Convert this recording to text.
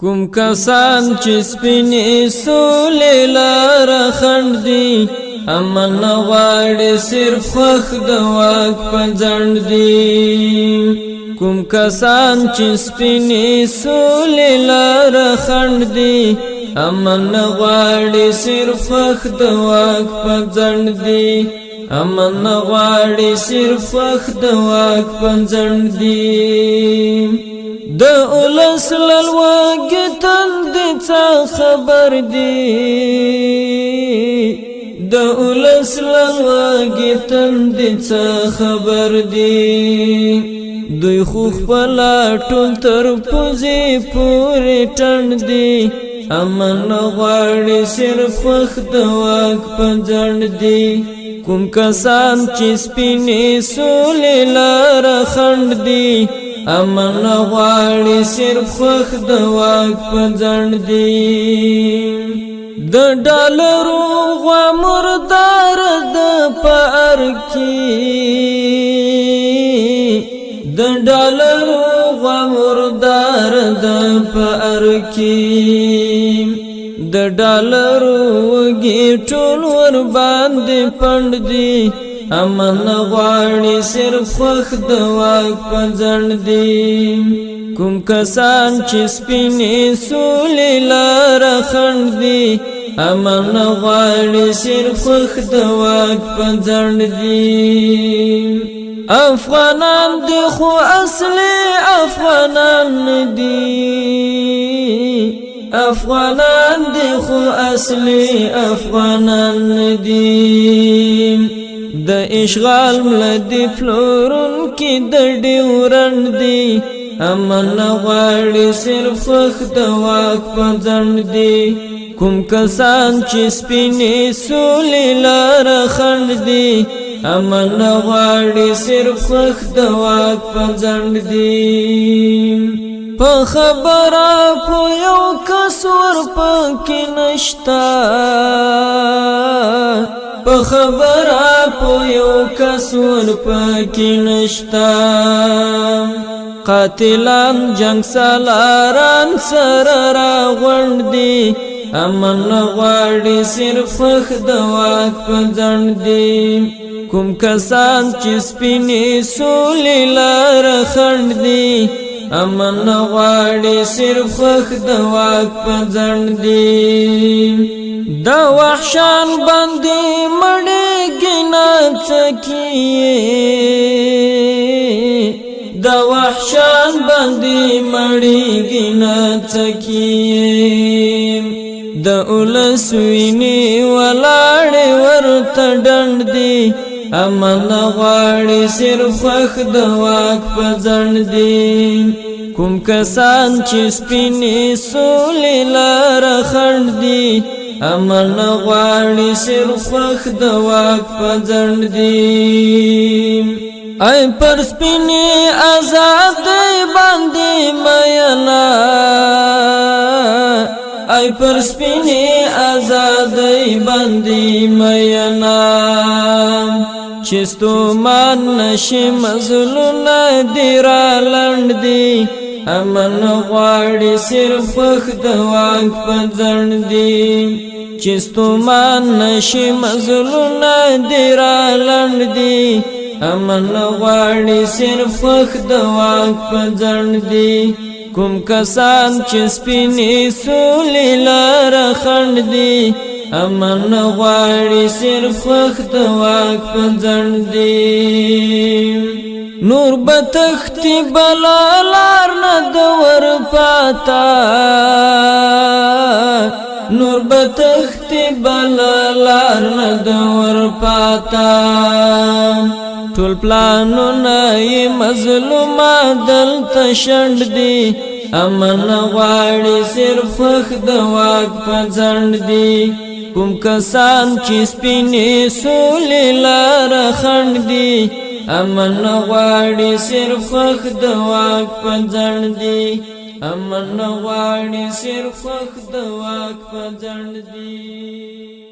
کوم کسان چې سپینې سولې لار خنډ دي امن غواړي صرف خوښ د واک په ځنډ دي کوم کسان چې سپینې سولې لار خنډ دي امن غواړي صرف خوښ د واک په ځنډ دي امن غواړي صرف خوښ د واک په ځنډ دي د اولس للواګي تند څه خبر دي د اولس للواګي تند څه خبر دي دوی خو خپل ټول تر پوزي پورې ټند دي امن غواړي صرف وخت د واک په ځنډ دي کوم کسان چې سپینې سولې لار خنډ دي امن غواړي صرف خوښ د واک په ځنډ دي د ډالرو غوا مردار د پار کې د ډالرو غوا مردار د پار کې د ډالرو وږي ټول ور باندې پند دي امن غواړي صرف خوښ د واک په ځنډ دي کوم کسان چې سپینې سولې لار خنډ دي امن غواړي صرف خوښ د واک په ځنډ دي افغانان دي خو اصلي افغانان دي افغانان دي خو اصلي افغانان دي د اشغال ملدی فلورون کی د ډیورند دی امن غواړي صرف وخت د واک په ځنډ دی کوم کسان چې سپینې سولې لار خنډ دی امن غواړي صرف وخت د واک په ځنډ دی په خبره په یو کس ور پکې نشتا په خبره په یو کس ور پکې نشتا قاتلان جنگ سالاران سره راغونډ دي امن غواړي صرف وخت د واک په ځنډ دي کوم کسان چې سپینې سولې لار خنډ دي امن غواړي صرف وخت د واک په ځنډ دي دا وحشان باندې مړېږي ناڅکي دا وحشان باندې مړېږي ناڅکي د اولس وینې ولاړې ورته ډنډ دي امن غواړي صرف وخت د واک په ځنډ دي کوم کسان چې سپینې سولې لار خنډ دي امن غواړي صرف وخت د واک په ځنډ دي ای پر سپینې آزادۍ باندې مینا ای پر سپینې آزادۍ باندې مینا چې ستومان نشي مظلومه دی را لنډ دي امن غواړي صرف وخت د واک په ځنډ دي چې ستومان نشي مظلومه دی را لنډ دي امن غواړي صرف وخت د واک په ځنډ دي کوم کسان چې سپینې سولې لار خنډ دي امن غواړي صرف وخت د واک په ځنډ دي نور بتختی بلا لار نه د ور پاتا نور بتختی بلا لار نه د ور پاتا ټول پلانونه یې مظلومه دلته شنډ دي امن غواړي صرف وخت د واک په ځنډ دي کوم کسان چې سپینې سولې لار خنډ دي امن غواړي صرف وخت د واک په ځنډ دي امن غواړي صرف وخت د واک په ځنډ دي